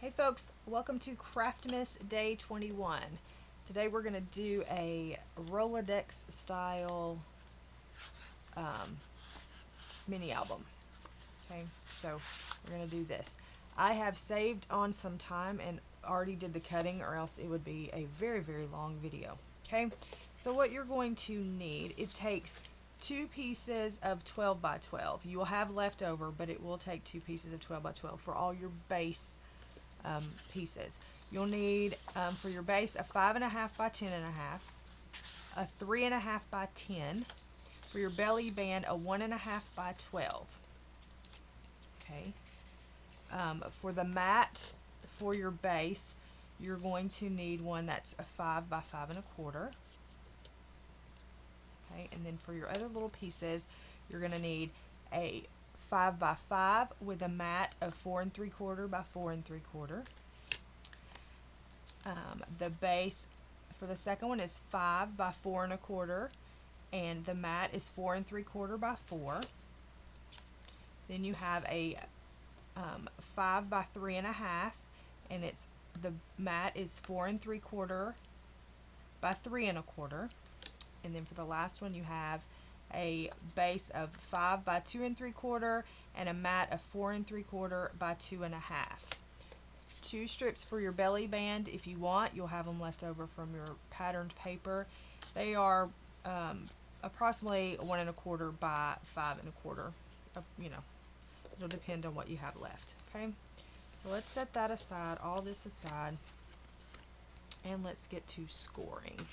Hey folks, welcome to CRAFTmas Day 21. Today we're going to do a Rolodex style um, mini album. Okay, so we're going to do this. I have saved on some time and already did the cutting, or else it would be a very long video. Okay, so what you're going to need, it takes two pieces of 12 by 12. You will have leftover, but it will take two pieces of 12 by 12 for all your base pieces. You'll need for your base a 5.5 by 10.5, a 3.5 by 10. For your belly band, a 1.5 by 12. Okay. For the mat for your base, you're going to need one that's a 5 by 5.25. Okay, and then for your other little pieces, you're going to need a 5 by 5 with a mat of 4 3/4 by 4 3/4. The base for the second one is 5 by 4 1/4, and the mat is 4 3/4 by 4. Then you have a 5 by 3.5, and it's the mat is 4 3/4 by 3 1/4. And then for the last one, you have a base of 5 by 2 3/4 and a mat of 4 3/4 by 2.5. Two strips for your belly band. If you want, you'll have them left over from your patterned paper. They are approximately 1 1/4 by 5 1/4. It'll depend on what you have left. Okay, so let's set that aside, all this aside, and let's get to scoring.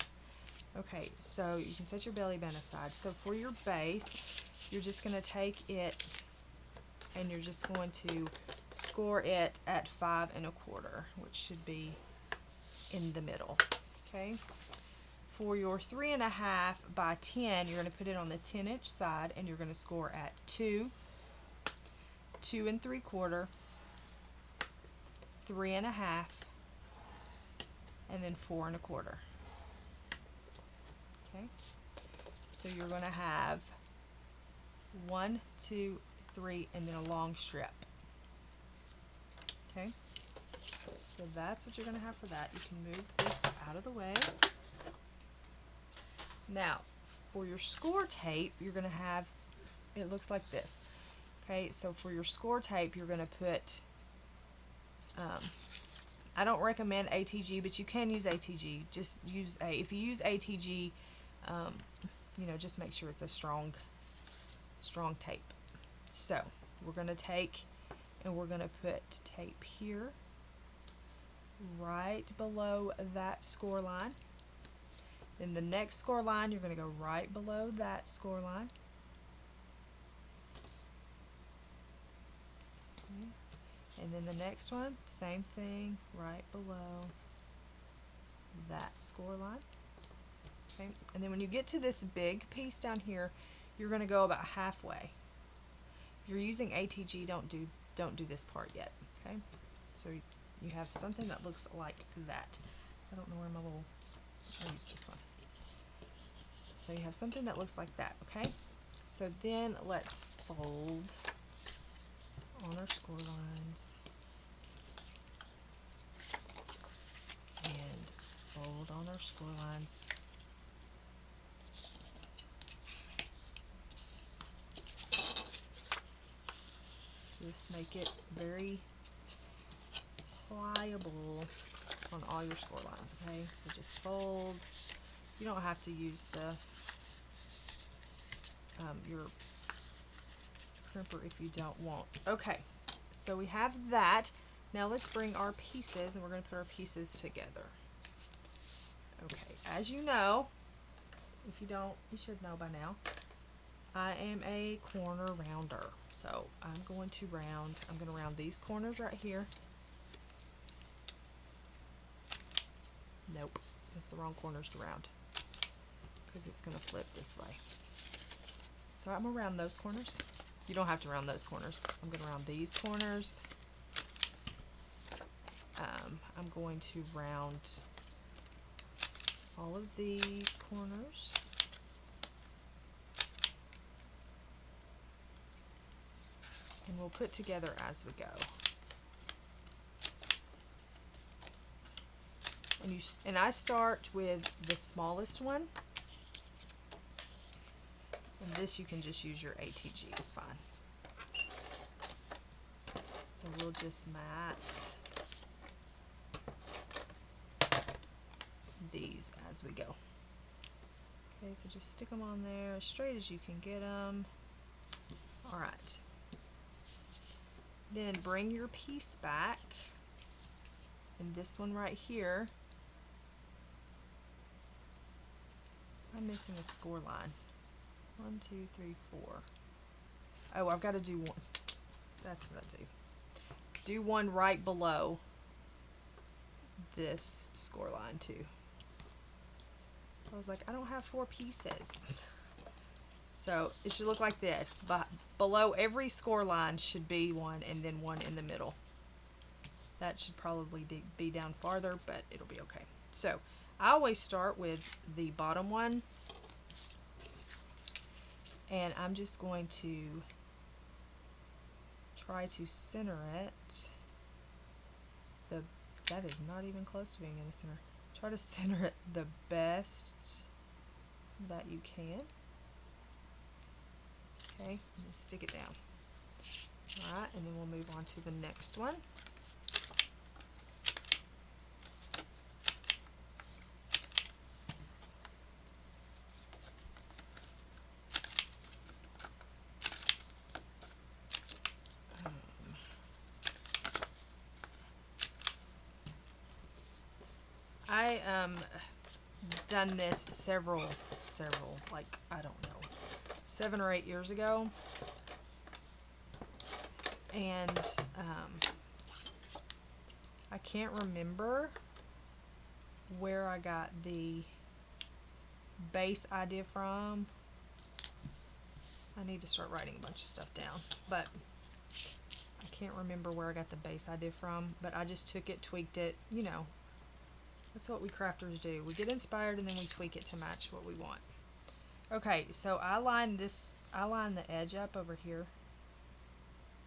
Okay, so you can set your belly band aside. So for your base, you're just going to take it and you're just going to score it at 5 1/4, which should be in the middle. Okay, for your 3.5 by 10, you're going to put it on the 10-inch side, and you're going to score at 2, 2 3/4, 3.5, and then 4 1/4. Okay, so you're going to have 1, 2, 3, and then a long strip. Okay, so that's what you're going to have for that. You can move this out of the way. Now, for your score tape, you're going to have, it looks like this. Okay, so for your score tape, you're going to put, I don't recommend ATG, but you can use ATG. Just use if you use ATG, just make sure it's a strong tape. So we're going to take and we're going to put tape here right below that score line. Then the next score line, you're going to go right below that score line. Okay. And then the next one, same thing, right below that score line. Okay. And then when you get to this big piece down here, you're going to go about halfway. If you're using ATG, don't do this part yet. Okay. So you have something that looks like that. I don't know where my little, I'll use this one. So you have something that looks like that, okay? So then let's fold on our score lines and fold on our score lines. Just make it very pliable on all your score lines, okay? So just fold. You don't have to use the your crimper if you don't want. Okay, so we have that. Now let's bring our pieces, and we're going to put our pieces together. Okay, as you know, if you don't, you should know by now, I am a corner rounder. So I'm going to round these corners right here. Nope, that's the wrong corners to round because it's going to flip this way. So I'm going to round those corners. You don't have to round those corners. I'm going to round these corners. I'm going to round all of these corners. And we'll put together as we go. And I start with the smallest one, and this you can just use your ATG, it's fine. So we'll just mat these as we go. Okay, so just stick them on there as straight as you can get them. Alright, then bring your piece back, and this one right here, I'm missing a score line. 1, 2, 3, 4. Oh, I've got to do one. That's what I do. Do one right below this score line too. I was like, I don't have 4 pieces. So it should look like this, but below every score line should be one, and then one in the middle. That should probably be down farther, but it'll be okay. So I always start with the bottom one, and I'm just going to try to center it. That is not even close to being in the center. Try to center it the best that you can. Okay, and then stick it down. Alright, and then we'll move on to the next one. I done this several, like, I don't know, 7 or 8 years ago, and I can't remember where I got the base idea from. I need to start writing a bunch of stuff down, but I can't remember where I got the base idea from, but I just took it, tweaked it, you know. That's what we crafters do. We get inspired and then we tweak it to match what we want. Okay, so I line the edge up over here.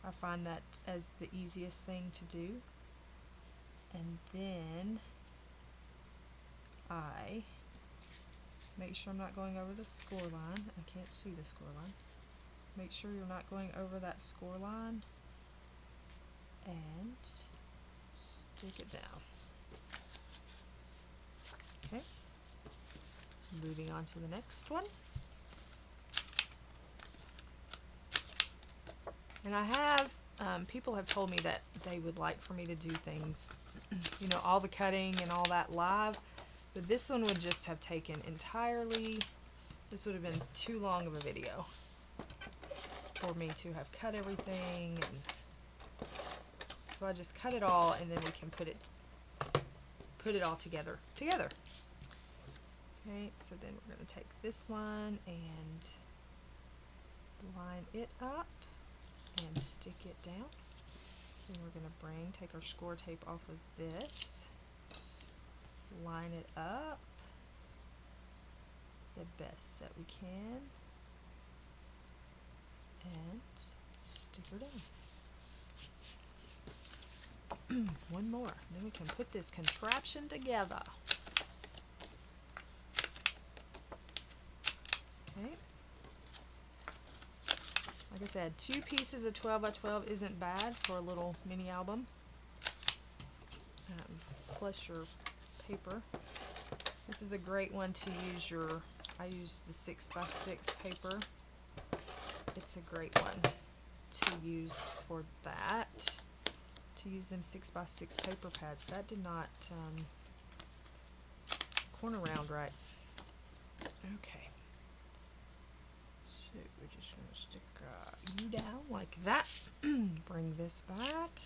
I find that as the easiest thing to do. And then I make sure I'm not going over the score line. I can't see the score line. Make sure you're not going over that score line. And stick it down. Okay, moving on to the next one. And I have, people have told me that they would like for me to do things, you know, all the cutting and all that live, but this one would just have taken entirely, this would have been too long of a video for me to have cut everything, and so I just cut it all, and then we can put it all together. Okay, so then we're going to take this one and line it up and stick it down. Then we're going to take our score tape off of this, line it up the best that we can, and stick her down. One more, then we can put this contraption together. Okay. Like I said, 2 pieces of 12 by 12 isn't bad for a little mini album. Plus your paper. This is a great one to use I use the 6 by 6 paper. It's a great one to use for that. To use them 6 by 6 paper pads. That did not corner round right. Okay. So we're just going to stick you down like that. Bring this back.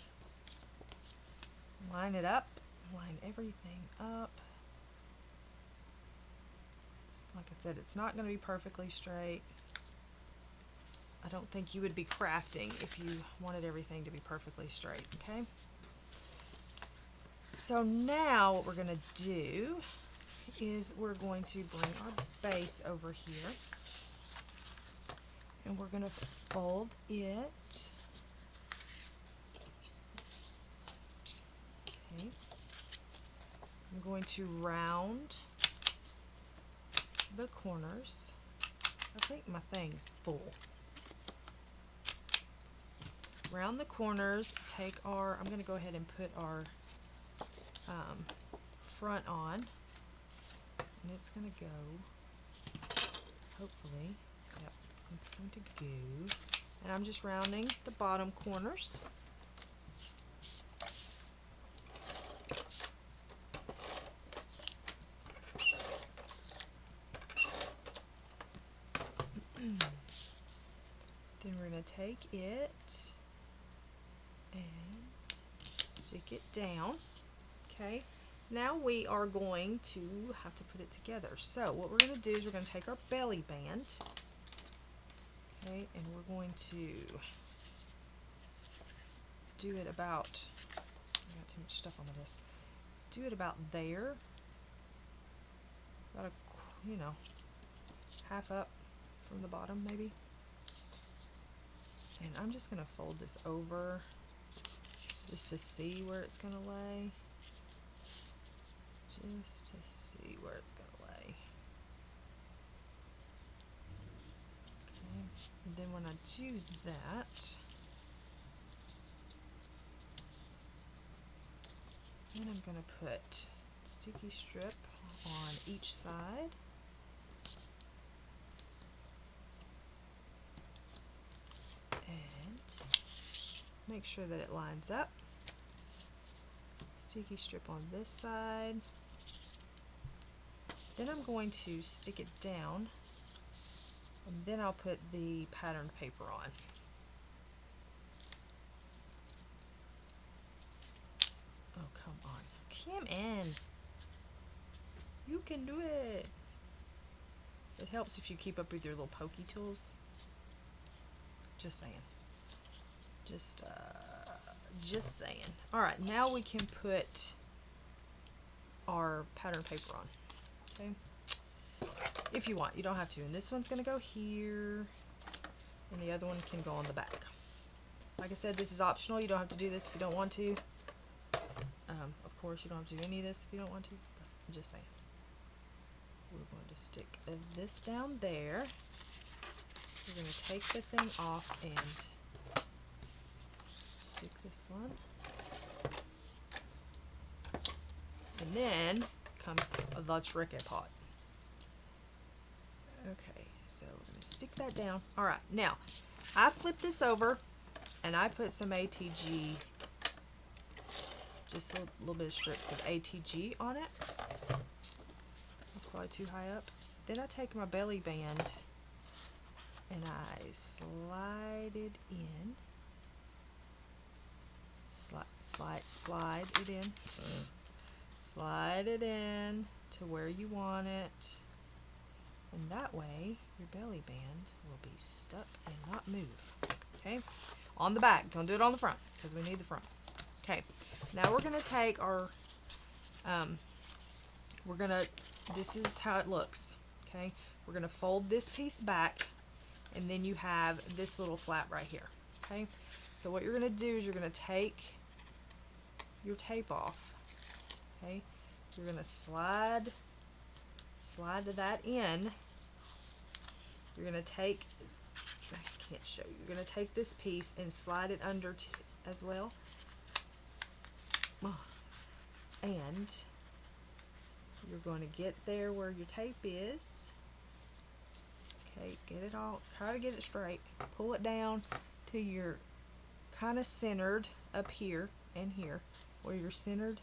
Line it up. Line everything up. Like I said, it's not going to be perfectly straight. I don't think you would be crafting if you wanted everything to be perfectly straight, okay? So now what we're going to do is we're going to bring our base over here, and we're going to fold it. Okay. I'm going to round the corners. I think my thing's full. Round the corners, I'm going to go ahead and put our front on, and it's going to go, hopefully, yep, it's going to go, and I'm just rounding the bottom corners. Then we're going to take it and stick it down. Okay, now we are going to have to put it together. So what we're going to do is we're going to take our belly band, okay, and we're going to do it about, I got too much stuff on the desk, do it about there, about half up from the bottom maybe. And I'm just going to fold this over just to see where it's going to lay. Just to see where it's going to lay. Okay, and then when I do that, then I'm going to put sticky strip on each side. And make sure that it lines up. Sticky strip on this side. Then I'm going to stick it down, and then I'll put the patterned paper on. Oh, come on. Come in. You can do it. It helps if you keep up with your little pokey tools. Just saying. Just saying. Alright, now we can put our pattern paper on. Okay? If you want. You don't have to. And this one's going to go here, and the other one can go on the back. Like I said, this is optional. You don't have to do this if you don't want to. Of course, you don't have to do any of this if you don't want to, but I'm just saying. We're going to stick this down there. We're going to take the thing off and stick this one. And then comes the tricky part. Okay, so we're going to stick that down. Alright, now, I flipped this over and I put some ATG, just a little bit of strips of ATG on it. It's probably too high up. Then I take my belly band and I slide it in. Slide it in. Slide it in to where you want it. And that way, your belly band will be stuck and not move. Okay? On the back. Don't do it on the front, because we need the front. Okay. Now we're going to take our, this is how it looks. Okay? We're going to fold this piece back, and then you have this little flap right here. Okay? So what you're going to do is you're going to take your tape off. Okay? You're going to slide that in. You're going to take, I can't show you, you're going to take this piece and slide it under as well. And you're going to get there where your tape is. Okay, get it all, try to get it straight. Pull it down till you're kind of centered up here and here, where you're centered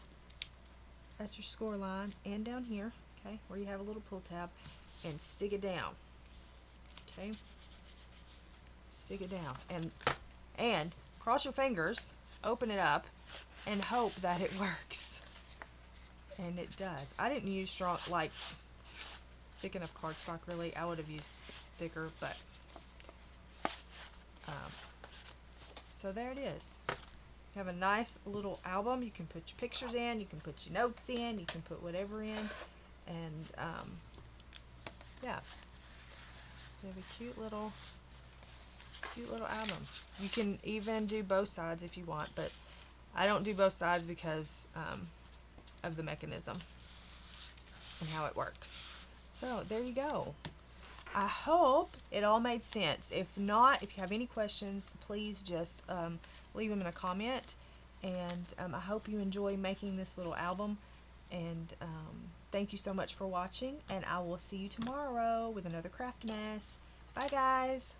at your score line, and down here, okay, where you have a little pull tab, and stick it down. Okay, stick it down, and cross your fingers, open it up, and hope that it works. And it does. I didn't use strong, like thick enough cardstock really. I would have used thicker, but so there it is. You have a nice little album. You can put your pictures in, you can put your notes in, you can put whatever in, and yeah. So you have a cute little album. You can even do both sides if you want, but I don't do both sides because of the mechanism. and how it works. So there you go. I hope it all made sense. If not, if you have any questions, please just leave them in a comment. And I hope you enjoy making this little album. And thank you so much for watching. And I will see you tomorrow with another craft mess. Bye, guys.